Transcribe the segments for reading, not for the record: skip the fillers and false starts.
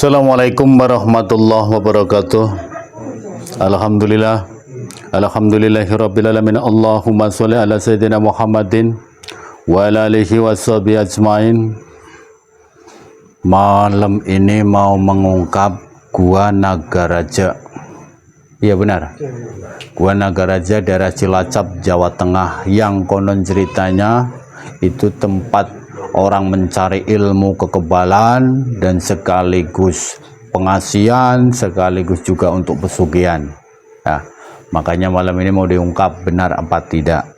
Assalamualaikum warahmatullahi wabarakatuh. Alhamdulillah. Alhamdulillahirabbil alamin. Allahumma sholli ala sayyidina Muhammadin wa ala alihi washabihi ajmain. Malam ini mau mengungkap Gua Nagaraja. Iya benar. Gua Nagaraja, daerah Cilacap, Jawa Tengah, yang konon ceritanya itu tempat orang mencari ilmu kekebalan dan sekaligus pengasihan, sekaligus juga untuk pesugihan. Nah, makanya malam ini mau diungkap benar apa tidak.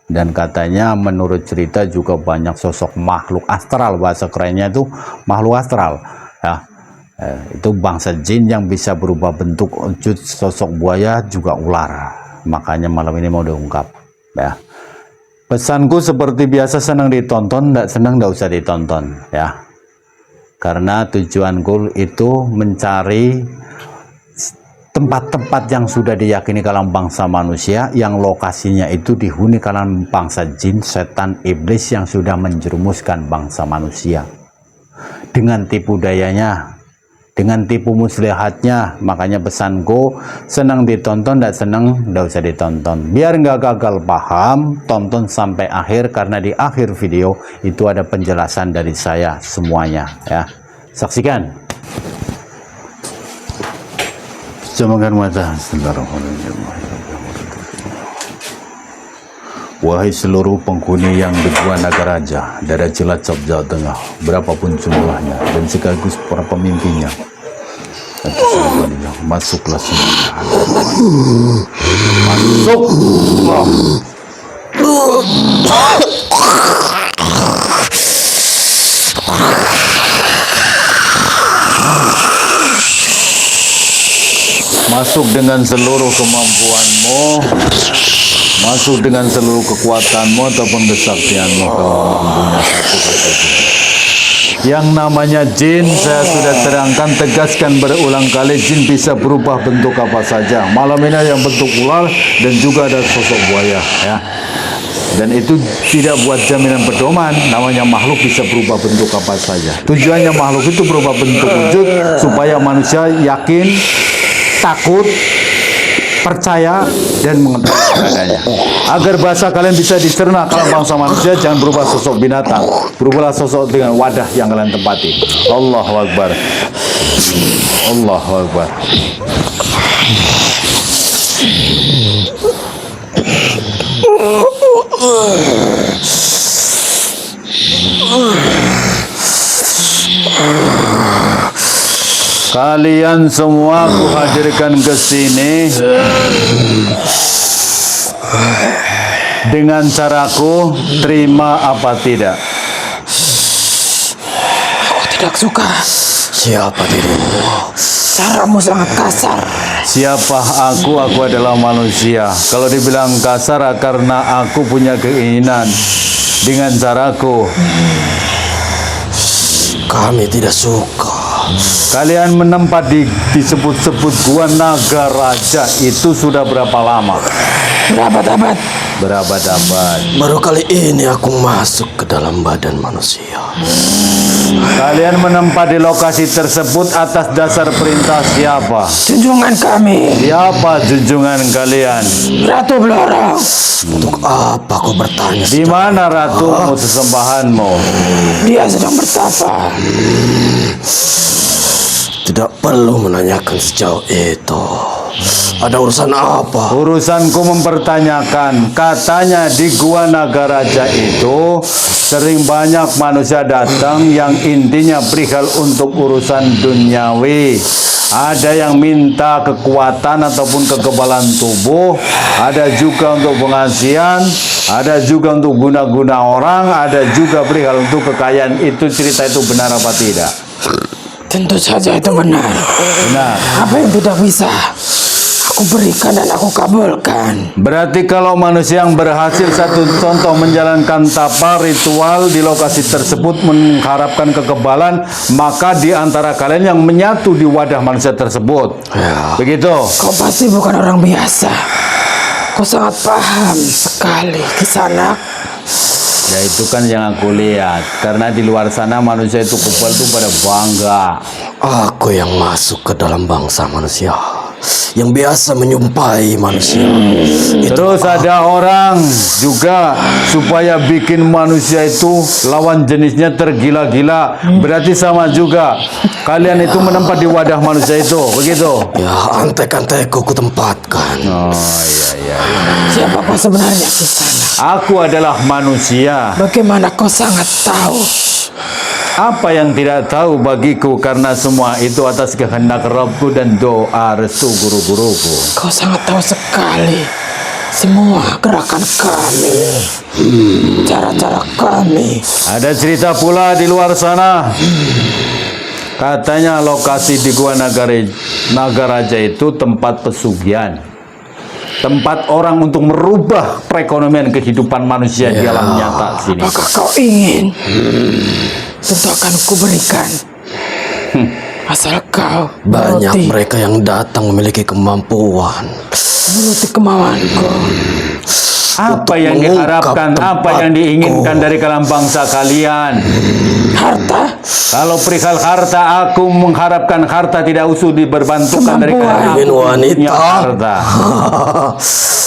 Dan katanya menurut cerita juga banyak sosok makhluk astral, bahasa kerennya itu makhluk astral. Ya, itu bangsa jin yang bisa berubah bentuk, wujud, sosok buaya, juga ular. Makanya malam ini mau diungkap. Ya. Pesanku seperti biasa, senang ditonton, tidak senang tidak usah ditonton ya. Karena tujuanku itu mencari tempat-tempat yang sudah diyakini kalangan bangsa manusia, yang lokasinya itu dihuni kalangan bangsa jin, setan, iblis yang sudah menjerumuskan bangsa manusia. Dengan tipu dayanya, dengan tipu muslihatnya. Makanya pesanku, senang ditonton, tidak senang tidak usah ditonton. Biar nggak gagal paham, tonton sampai akhir, karena di akhir video itu ada penjelasan dari saya semuanya ya. Saksikan. Jamkan mata. Wahai seluruh penghuni yang di Gua Nagaraja, daerah Cilacap, Jawa Tengah, berapapun jumlahnya dan sekaligus para pemimpinnya, masuklah semua. Masuk. Masuk dengan seluruh kemampuanmu. Masuk dengan seluruh kekuatanmu ataupun kesaktianmu kalau mempunyai satu kesatuan. Yang namanya jin saya sudah terangkan, tegaskan berulang kali, jin bisa berubah bentuk apa saja. Malam ini ada yang bentuk ular dan juga ada sosok buaya ya. Dan itu tidak buat jaminan pedoman, namanya makhluk bisa berubah bentuk apa saja. Tujuannya makhluk itu berubah bentuk wujud supaya manusia yakin, takut, percaya dan mengetahui adanya. Agar bahasa kalian bisa dicerna kalau bangsa manusia, jangan berubah sosok binatang, berubahlah sosok dengan wadah yang kalian tempati. Allahu Akbar. Allahu Akbar. Kalian semua aku hadirkan ke sini dengan caraku, terima apa tidak? Aku tidak suka. Siapa dirimu? Caramu sangat kasar. Siapa aku? Aku adalah manusia. Kalau dibilang kasar karena aku punya keinginan dengan caraku. Kami tidak suka. Kalian menempat disebut-sebut Gua Nagaraja itu sudah berapa lama? Berabad-abad. Berabad-abad. Baru kali ini aku masuk ke dalam badan manusia. Kalian menempat di lokasi tersebut atas dasar perintah siapa? Junjungan kami. Siapa junjungan kalian? Ratu Blorong. Untuk apa kau bertanya? Di mana ratumu, sesembahanmu? Dia sedang bertapa. Tidak perlu menanyakan sejauh itu. Ada urusan apa? Urusanku mempertanyakan. Katanya di Gua Nagaraja itu sering banyak manusia datang yang intinya perihal untuk urusan duniawi. Ada yang minta kekuatan ataupun kekebalan tubuh, ada juga untuk pengasihan, ada juga untuk guna-guna orang, ada juga perihal untuk kekayaan. Itu cerita itu benar apa tidak? Tentu saja itu benar. Benar. Apa yang tidak bisa aku berikan dan aku kabulkan. Berarti kalau manusia yang berhasil, satu contoh, menjalankan tapa ritual di lokasi tersebut mengharapkan kekebalan, maka di antara kalian yang menyatu di wadah manusia tersebut. Ya. Begitu. Kau pasti bukan orang biasa. Kau sangat paham sekali Kisanak. Ya itu kan yang aku lihat, karena di luar sana manusia itu kebal tuh pada bangga. Aku yang masuk ke dalam bangsa manusia, yang biasa menyumpai manusia. Terus ada orang juga supaya bikin manusia itu lawan jenisnya tergila-gila. Berarti sama juga. Kalian itu menempat di wadah manusia itu, begitu? Ya, antek-antekku kutempatkan. Oh iya. Siapa kau sebenarnya Kisana? Aku adalah manusia. Bagaimana kau sangat tahu? Apa yang tidak tahu bagiku, karena semua itu atas kehendak Rabbku dan doa restu guru-guruku. Kau sangat tahu sekali semua gerakan kami, cara-cara kami. Ada cerita pula di luar sana. Katanya lokasi di Gua Nagaraja itu tempat pesugihan. Tempat orang untuk merubah perekonomian kehidupan manusia di alam nyata sini. Apakah kau ingin? Tentu akan kuberikan. Asal kau Banyak menuruti, mereka yang datang memiliki kemampuan. menuruti kemauanku. Apa yang mengungkap diharapkan, apa yang tempatku. diinginkan dari kalangan bangsa kalian? Harta, Kalau perihal harta, aku mengharapkan harta tidak usah diberbantukan dari kalangan Ingin aku wanita. punya harta.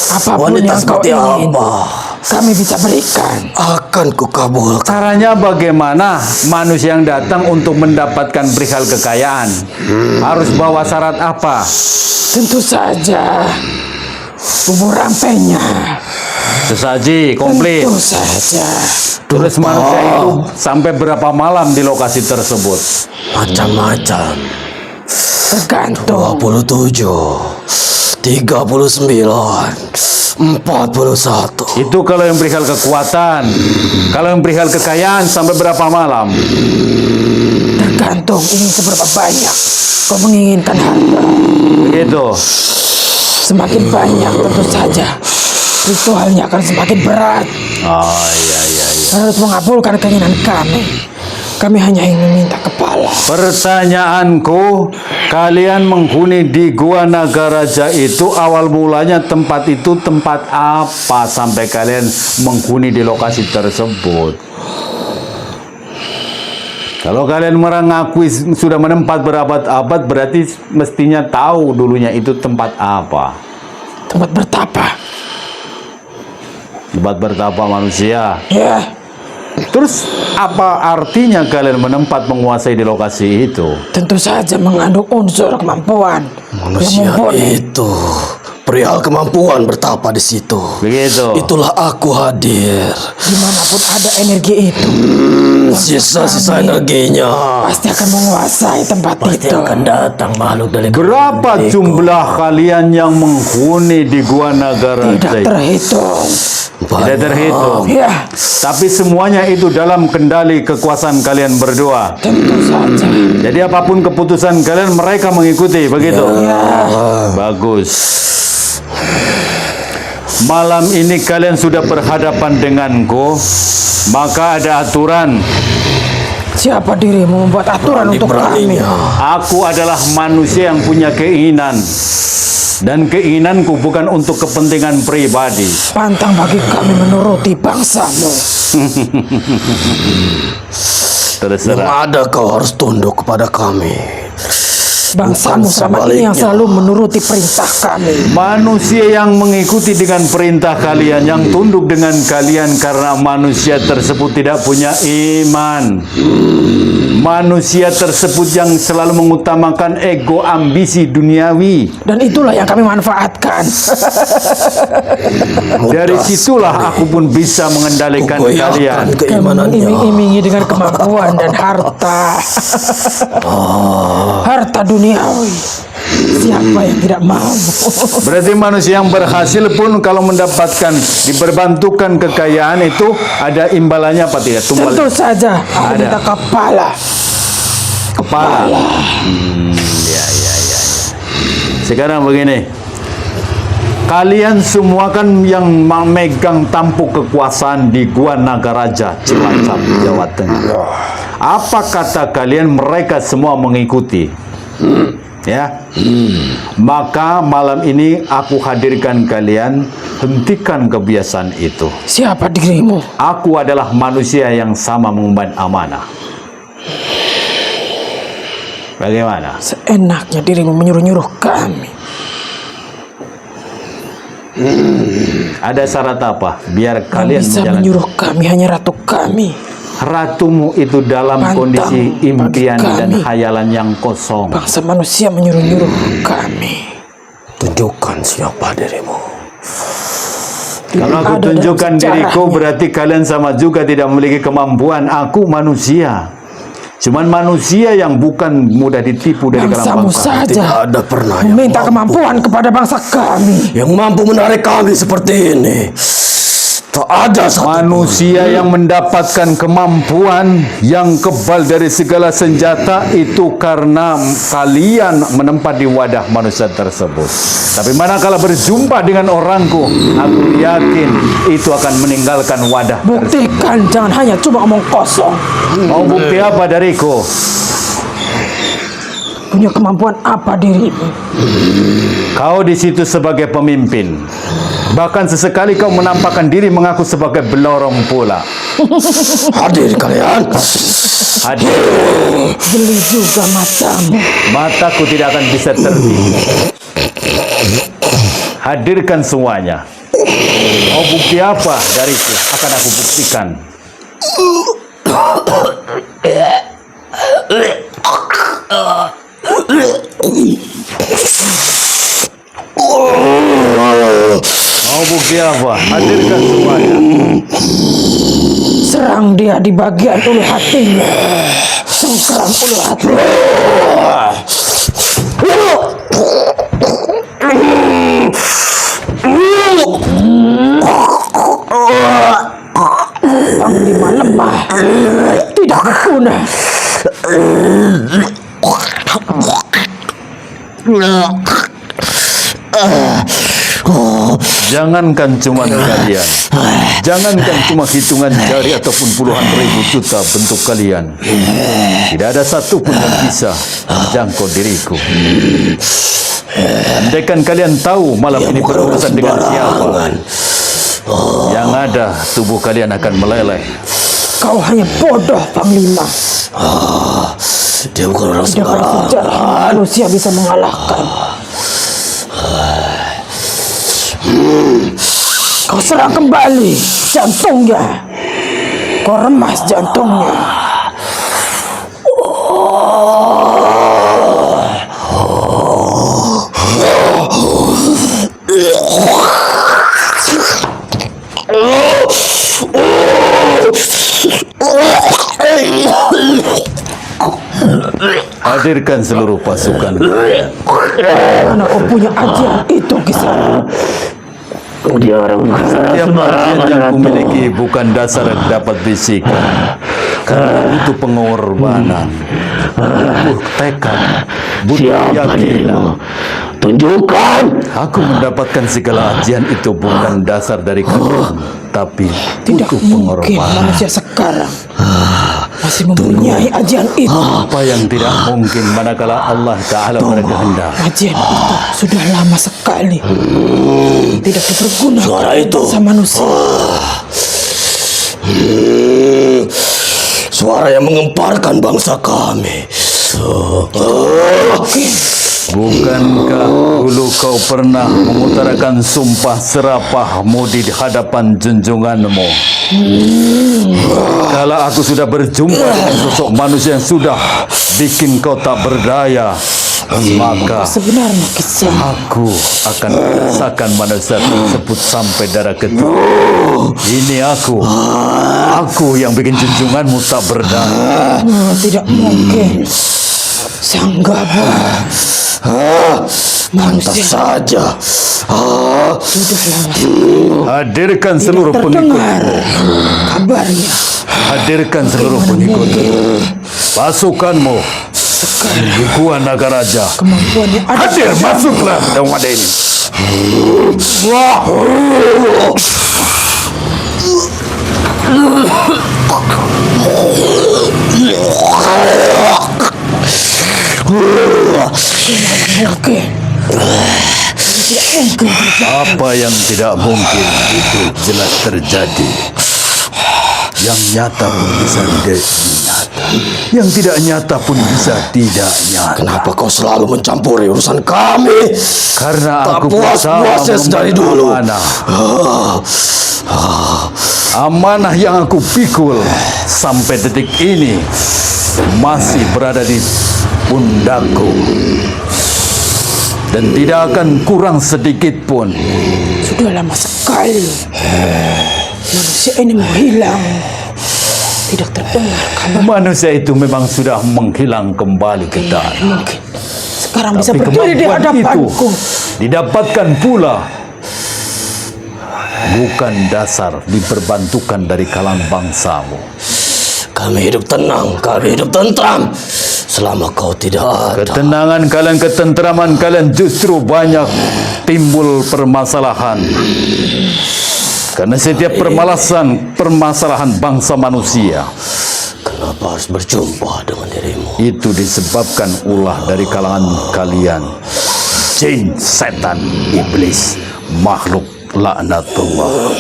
apapun Wanita yang kau seperti ingin, apa? kami bisa berikan. Akan kukabulkan. Caranya bagaimana manusia yang datang untuk mendapatkan perihal kekayaan? Harus bawa syarat apa? Tentu saja bubur rampenya. Sesaji komplit. Tentu saja. Terus manusia itu sampai berapa malam di lokasi tersebut? Macam-macam. Tergantung. 27, 39, 41. Itu kalau yang perihal kekuatan. Kalau yang perihal kekayaan sampai berapa malam? Tergantung ingin seberapa banyak kau menginginkan harta. Begitu. Semakin banyak tentu saja ritualnya akan semakin berat. Oh iya. Harus mengabulkan keinginan kami. Kami hanya ingin meminta kepala. Pertanyaanku, kalian menghuni di Gua Nagaraja itu awal mulanya tempat itu tempat apa sampai kalian menghuni di lokasi tersebut? Kalau kalian mengakui sudah menempat berabad-abad, berarti mestinya tahu dulunya itu tempat apa. Tempat bertapa. Tempat bertapa manusia. Ya, Terus apa artinya kalian menempat menguasai di lokasi itu? tentu saja mengandung unsur kemampuan Manusia yang mumpuni. itu perihal kemampuan bertapa di situ. Begitu. Itulah aku hadir. Dimanapun ada energi itu, Sisa-sisa energinya pasti akan menguasai tempat itu. datang makhluk dari Berapa jumlah kalian yang menghuni di Gua Nagaraja? Tidak terhitung. Tidak terhitung. Ya, Tapi semuanya itu dalam kendali kekuasaan kalian berdua. tentu saja. Jadi apapun keputusan kalian mereka mengikuti, begitu? Bagus. Malam ini kalian sudah berhadapan denganku, maka ada aturan. Siapa dirimu membuat aturan untuk kami? Aku adalah manusia yang punya keinginan. Dan keinginanku bukan untuk kepentingan pribadi. Pantang bagi kami menuruti bangsamu. Yang Terserah. ada kau harus tunduk kepada kami. Bangsamu Bukan selama ini yang sebaliknya. selalu menuruti perintah kami. Manusia yang mengikuti dengan perintah kalian, yang tunduk dengan kalian karena manusia tersebut tidak punya iman. Manusia tersebut yang selalu mengutamakan ego, ambisi duniawi. Dan itulah yang kami manfaatkan. Dari situlah aku pun bisa mengendalikan kalian. Kami Keimanannya. iming-imingi dengan kemampuan dan harta. Harta duniawi. Siapa yang tidak mau? Berarti manusia yang berhasil pun kalau mendapatkan diperbantukan kekayaan itu ada imbalannya apa tidak? Tumbal Tentu saja aku Ada. minta kepala. kepala. Ya. Sekarang begini. Kalian semua kan yang memegang tampuk kekuasaan di Gua Nagaraja, Cilacap, Jawa Tengah. Apa kata kalian mereka semua mengikuti? Ya. Maka malam ini aku hadirkan kalian, hentikan kebiasaan itu. Siapa dirimu? Aku adalah manusia yang sama mengemban amanah. Bagaimana? Seenaknya dirimu menyuruh-nyuruh kami. Ada syarat apa? Biar Yang kalian bisa menjalankan. menyuruh kami hanya ratu kami. Ratumu itu dalam Pantang kondisi impian bagi dan kami. khayalan yang kosong. Bangsa manusia menyuruh-nyuruh kami. Tunjukkan siapa dirimu. Kalau aku Ada dalam tunjukkan diriku, sejarahnya. berarti kalian sama juga tidak memiliki kemampuan. Aku manusia. Cuman manusia yang bukan mudah ditipu dari kalangan Bangsamu bangsa. saja Tidak ada pernah yang meminta mampu. kemampuan kepada bangsa kami. Yang mampu menarik kami seperti ini. Tak ada satu. Manusia yang mendapatkan kemampuan yang kebal dari segala senjata itu karena kalian menempat di wadah manusia tersebut. Tapi manakala berjumpa dengan orangku, aku yakin itu akan meninggalkan wadah. Buktikan, jangan hanya cuma omong kosong. Mau bukti apa dariku? Punya kemampuan apa dirimu? Kau di situ sebagai pemimpin. Bahkan sesekali kau menampakkan diri mengaku sebagai belorong pula. Hadir kalian. Hadir. Geli juga matamu. Mataku tidak akan bisa tertipu. Hadirkan semuanya. Mau bukti apa dariku? Akan aku buktikan. Mau bukti apa? Hadirkan semuanya. Serang dia di bagian ulu hatinya. Sengkeram ulu hatinya. Panglima lemah, tidak berguna. Jangankan cuma kalian, jangankan cuma hitungan jari ataupun puluhan ribu juta bentuk kalian, tidak ada satupun yang bisa menjangkau diriku. Andaikan kalian tahu malam ini berurusan dengan siapa, yang ada tubuh kalian akan meleleh. Kau hanya bodoh, Panglima. Dia bukan orang Tidak ada sembarangan. sejarah manusia bisa mengalahkan. Kau serang kembali jantungnya. Kau remas jantungnya. Hadirkan seluruh pasukan. Mana kau punya ajian itu, Kisah? Setiap ajian yang kumiliki bukan dasar dapat bisikan, karena butuh pengorbanan, butuh tekad, butuh keyakinan. Tunjukkan. Aku mendapatkan segala ajian itu bukan dasar dari kalian, tapi Tidak butuh mungkin pengorbanan. manusia sekarang masih mempunyai ajian itu. Apa yang tidak mungkin manakala Allah Ta'ala berkehendak. Ajian itu sudah lama sekali tidak dipergunakan Suara oleh itu. bangsa manusia. Suara yang mengemparkan bangsa kami. Bukankah dulu kau pernah mengutarakan sumpah serapahmu di hadapan junjunganmu? Kalau aku sudah berjumpa dengan sosok manusia yang sudah bikin kau tak berdaya, maka Sebenarnya Kisah, aku akan merasakan manusia tersebut sampai darah ketiga. Ini aku yang bikin junjunganmu tak berdaya. tidak mungkin. Sang Gabah Pantas saja. sudah lama Hadirkan seluruh terdengar pengikut. kabarnya. Hadirkan seluruh pengikut. Pasukanmu di Gua Nagaraja. Kemampuannya ada. Hadir, masuklah dalam wadah ini. Oke. Apa yang tidak mungkin itu jelas terjadi. Yang nyata pun bisa tidak nyata. Yang tidak nyata pun bisa tidak nyata. Kenapa kau selalu mencampuri urusan kami? Karena Tak aku puas-puasnya dari dulu. Amanah yang aku pikul sampai detik ini masih berada di pundakku. Dan tidak akan kurang sedikit pun. Sudah lama sekali manusia ini menghilang. Tidak terdengar kabar. Manusia itu memang sudah menghilang kembali ke tanah. Mungkin sekarang bisa Tapi berdiri di kemampuan itu hadapanku. didapatkan pula bukan dasar diperbantukan dari kalangan bangsamu. Kami hidup tenang, kami hidup tentram selama kau tidak ada. Ketenangan kalian, ketentraman kalian justru banyak timbul permasalahan. Karena setiap permasalahan bangsa manusia Kenapa harus berjumpa dengan dirimu? itu disebabkan ulah dari kalangan kalian. Jin, setan, iblis, makhluk laknatullah.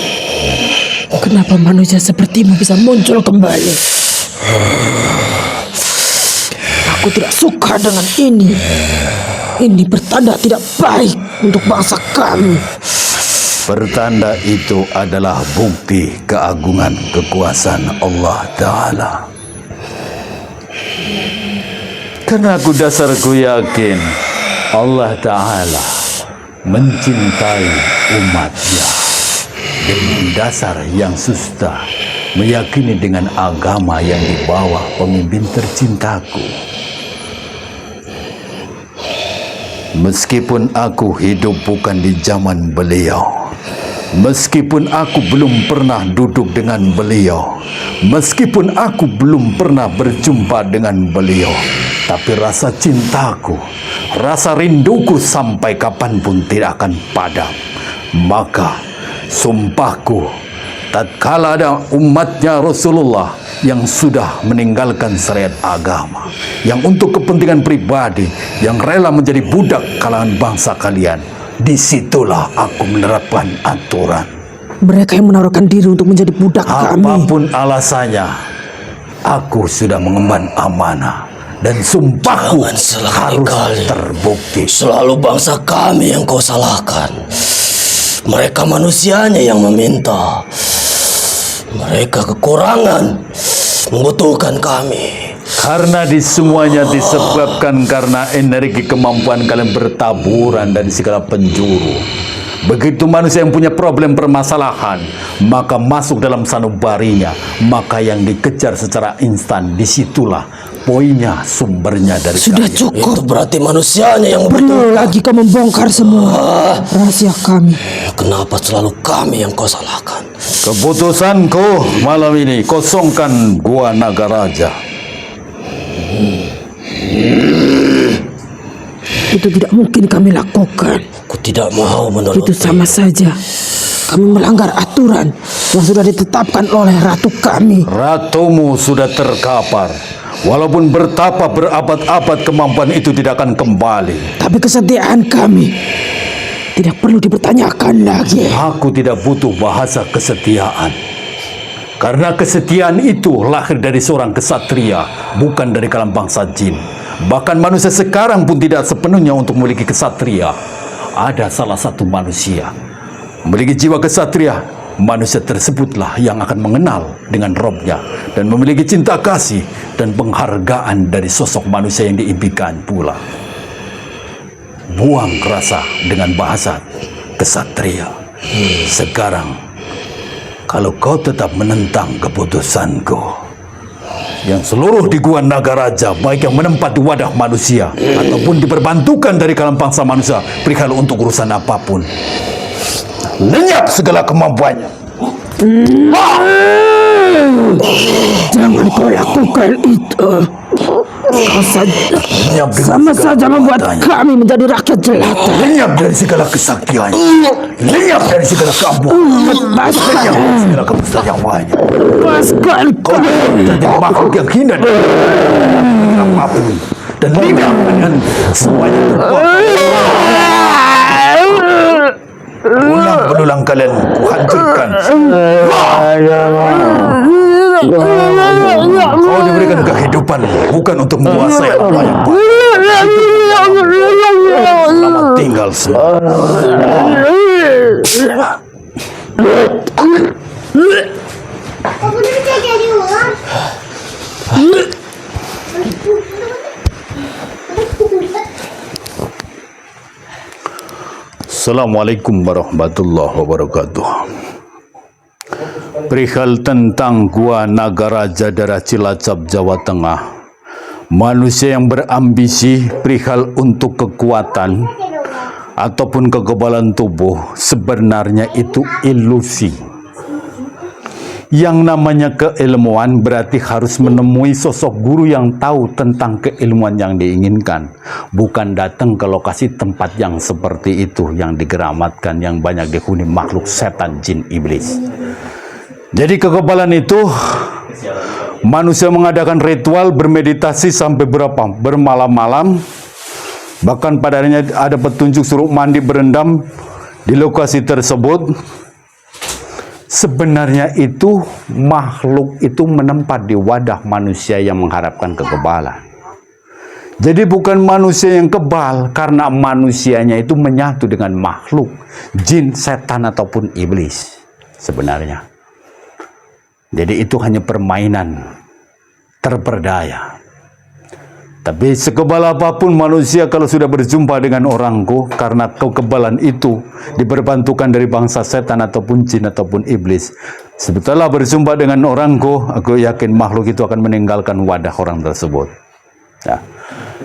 Kenapa manusia sepertimu bisa muncul kembali? Aku tidak suka dengan ini. Ini bertanda tidak baik untuk bangsa kami. Pertanda itu adalah bukti keagungan kekuasaan Allah Ta'ala. Karena dasarku yakin Allah Ta'ala mencintai umatnya dengan dasar yang susta, meyakini dengan agama yang dibawa pemimpin tercintaku. Meskipun aku hidup bukan di zaman beliau, meskipun aku belum pernah duduk dengan beliau, meskipun aku belum pernah berjumpa dengan beliau, tapi rasa cintaku, rasa rinduku sampai kapanpun tidak akan padam. Maka sumpahku, tatkala ada umatnya Rasulullah yang sudah meninggalkan syariat agama, yang untuk kepentingan pribadi, yang rela menjadi budak kalangan bangsa kalian, disitulah aku menerapkan aturan. Mereka yang menaruhkan diri untuk menjadi budak kami. Apapun alasannya, aku sudah mengemban amanah. Dan sumpahku harus terbukti. Selalu bangsa kami yang kau salahkan. Mereka manusianya yang meminta. Mereka kekurangan, membutuhkan kami. Karena di semuanya disebabkan karena energi kemampuan kalian bertaburan dari segala penjuru. Begitu manusia yang punya problem permasalahan, maka masuk dalam sanubarinya, maka yang dikejar secara instan, disitulah poinnya, sumbernya dari Sudah kalian. cukup. Itu berarti manusianya yang Perlu lagi kau membongkar semua rahasia kami. Kenapa selalu kami yang kau salahkan? Keputusanku malam ini, kosongkan Gua Nagaraja. Itu tidak mungkin kami lakukan. Aku tidak mau menuruti. Itu sama saja kami melanggar aturan yang sudah ditetapkan oleh ratu kami. Ratumu sudah terkapar. Walaupun bertapa berabad-abad, kemampuan itu tidak akan kembali. Tapi kesetiaan kami tidak perlu dipertanyakan lagi. Aku tidak butuh bahasa kesetiaan. Karena kesetiaan itu lahir dari seorang kesatria, bukan dari kalangan bangsa jin. Bahkan manusia sekarang pun tidak sepenuhnya untuk memiliki kesatria. Ada salah satu manusia memiliki jiwa kesatria. Manusia tersebutlah yang akan mengenal dengan Robnya dan memiliki cinta kasih dan penghargaan dari sosok manusia yang diimpikan pula. Buang rasa dengan bahasa kesatria. Sekarang, kalau kau tetap menentang keputusanku, yang seluruh di Gua Nagaraja, baik yang menempat di wadah manusia ataupun diperbantukan dari kalangan bangsa manusia, perihal untuk urusan apapun, lenyap segala kemampuannya. Jangan kau lakukan itu. Kau saja sama saja membuat kami menjadi rakyat jelata. Lenyap dari segala kesaktiannya. Lenyap dari segala keampuhan. Lenyap dari segala kemustajawabannya. Lepaskan Kau menjadi makhluk yang hina dan apapun. Dan lenyap dengan semuanya Ulang-ulang kalian kuhancurkan. Kau diberikan kehidupan bukan untuk menguasai apa yang baik. Selamat tinggal semua. Assalamualaikum warahmatullahi wabarakatuh. Perihal tentang Gua Nagaraja daerah Cilacap, Jawa Tengah. Manusia yang berambisi perihal untuk kekuatan ataupun kekebalan tubuh sebenarnya itu ilusi. Yang namanya keilmuan berarti harus menemui sosok guru yang tahu tentang keilmuan yang diinginkan. Bukan datang ke lokasi tempat yang seperti itu, yang digeramatkan, yang banyak dihuni makhluk setan, jin, iblis. Jadi kekebalan itu, manusia mengadakan ritual bermeditasi sampai bermalam-malam. Bahkan padanya ada petunjuk suruh mandi berendam di lokasi tersebut. Sebenarnya itu makhluk itu menempat di wadah manusia yang mengharapkan kekebalan. Jadi bukan manusia yang kebal, karena manusianya itu menyatu dengan makhluk, jin, setan ataupun iblis sebenarnya. Jadi itu hanya permainan terperdaya. Tapi sekebal apapun manusia kalau sudah berjumpa dengan orangku, karena kekebalan itu diperbantukan dari bangsa setan ataupun jin ataupun iblis. Setelah berjumpa dengan orangku, aku yakin makhluk itu akan meninggalkan wadah orang tersebut. Ya.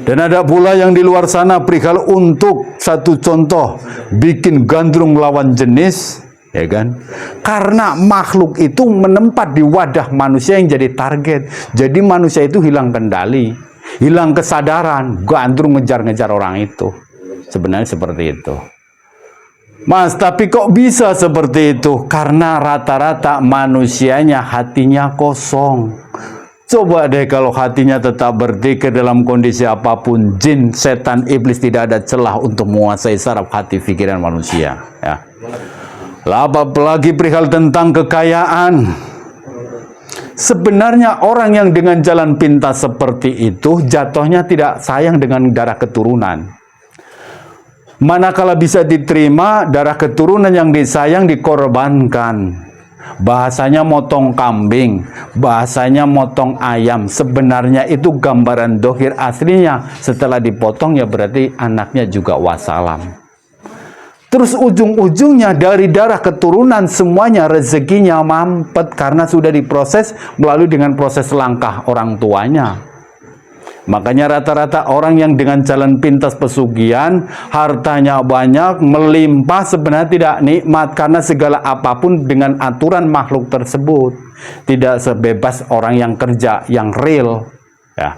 Dan ada pula yang di luar sana perihal untuk satu contoh, bikin gandrung lawan jenis, ya kan? Karena makhluk itu menempat di wadah manusia yang jadi target. Jadi manusia itu hilang kendali, hilang kesadaran, gandrung ngejar-ngejar orang itu. Sebenarnya seperti itu. Mas, tapi kok bisa seperti itu? Karena rata-rata manusianya hatinya kosong. Coba deh kalau hatinya tetap berzikir dalam kondisi apapun, jin, setan, iblis tidak ada celah untuk menguasai saraf hati pikiran manusia. Ya. Apalagi perihal tentang kekayaan. Sebenarnya orang yang dengan jalan pintas seperti itu jatuhnya tidak sayang dengan darah keturunan. Manakala bisa diterima, darah keturunan yang disayang dikorbankan. Bahasanya motong kambing, bahasanya motong ayam. Sebenarnya itu gambaran dohir aslinya. Setelah dipotong ya berarti anaknya juga wassalam. Terus ujung-ujungnya dari darah keturunan semuanya rezekinya mampet karena sudah diproses melalui dengan proses langkah orang tuanya. Makanya rata-rata orang yang dengan jalan pintas pesugihan, hartanya banyak, melimpah, sebenarnya tidak nikmat karena segala apapun dengan aturan makhluk tersebut. Tidak sebebas orang yang kerja, yang real. Ya.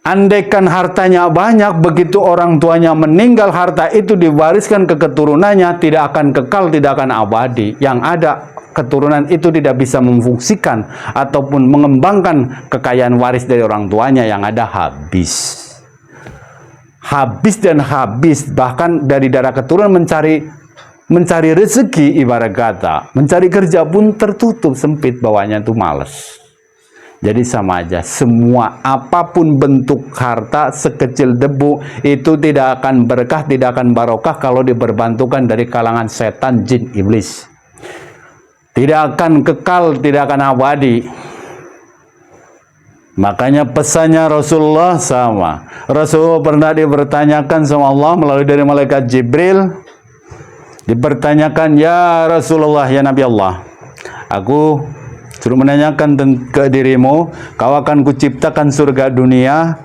Andaikan hartanya banyak, begitu orang tuanya meninggal, harta itu diwariskan ke keturunannya, tidak akan kekal, tidak akan abadi. Yang ada, keturunan itu tidak bisa memfungsikan ataupun mengembangkan kekayaan waris dari orang tuanya, yang ada habis. Habis dan habis, bahkan dari darah keturunan mencari rezeki, ibarat kata, mencari kerja pun tertutup, sempit, bawahnya itu males. Jadi sama aja, semua apapun bentuk harta sekecil debu itu tidak akan berkah, tidak akan barokah kalau diperbantukan dari kalangan setan, jin, iblis. Tidak akan kekal, tidak akan abadi. Makanya pesannya Rasulullah sama. Rasulullah pernah dipertanyakan sama Allah melalui dari malaikat Jibril. Dipertanyakan, ya Rasulullah, ya Nabi Allah, aku suruh menanyakan ke dirimu, kau akan kuciptakan surga dunia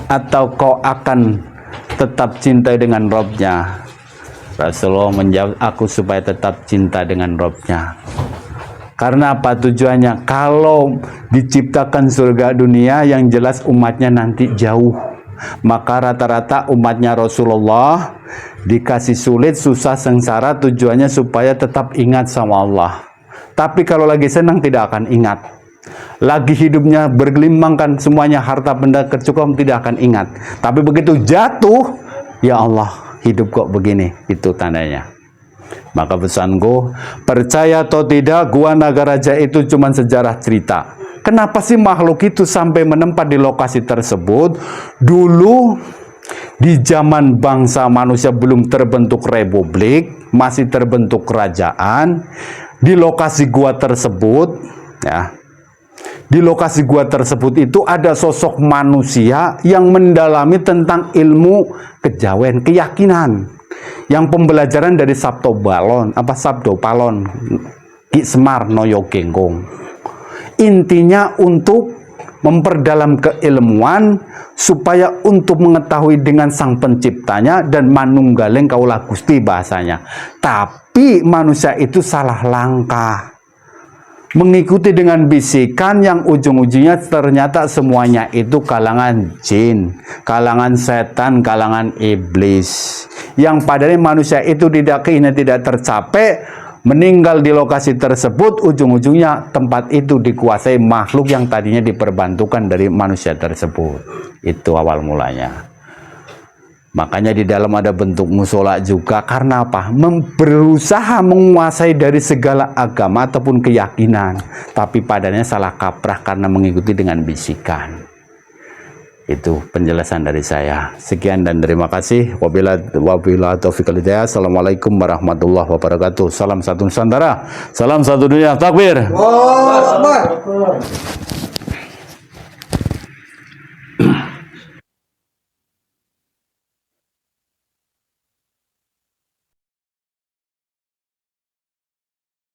atau kau akan tetap cinta dengan Robnya? Rasulullah menjawab, aku supaya tetap cinta dengan Robnya. Karena apa tujuannya? Kalau diciptakan surga dunia, yang jelas umatnya nanti jauh. Maka rata-rata umatnya Rasulullah dikasih sulit, susah, sengsara, tujuannya supaya tetap ingat sama Allah. Tapi kalau lagi senang tidak akan ingat. Lagi hidupnya bergelimbangkan semuanya harta benda kecukupan, tidak akan ingat. Tapi begitu jatuh, ya Allah, hidup kok begini, itu tandanya. Maka pesanku, percaya atau tidak, Gua Nagaraja itu cuma sejarah cerita. Kenapa sih makhluk itu sampai menempat di lokasi tersebut? Dulu di zaman bangsa manusia belum terbentuk republik, masih terbentuk kerajaan, di lokasi gua tersebut, ya, di lokasi gua tersebut itu ada sosok manusia yang mendalami tentang ilmu kejawen, keyakinan, yang pembelajaran dari Sabto Palon, Ki Semar Noyo Genggong. Intinya untuk memperdalam keilmuan supaya untuk mengetahui dengan sang penciptanya dan manunggaleng kaulah Gusti bahasanya. Tapi manusia itu salah langkah, mengikuti dengan bisikan yang ujung-ujungnya ternyata semuanya itu kalangan jin, kalangan setan, kalangan iblis, yang padanya manusia itu tidak tercapai, meninggal di lokasi tersebut. Ujung-ujungnya tempat itu dikuasai makhluk yang tadinya diperbantukan dari manusia tersebut. Itu awal mulanya. Makanya di dalam ada bentuk musola juga. Karena apa? Berusaha menguasai dari segala agama ataupun keyakinan, tapi padanya salah kaprah karena mengikuti dengan bisikan. Itu penjelasan dari saya. Sekian dan terima kasih. Wabillahi taufiq wal hidayah. Assalamualaikum warahmatullahi wabarakatuh. Salam satu Nusantara. Salam satu dunia. Takbir. Allahu Akbar.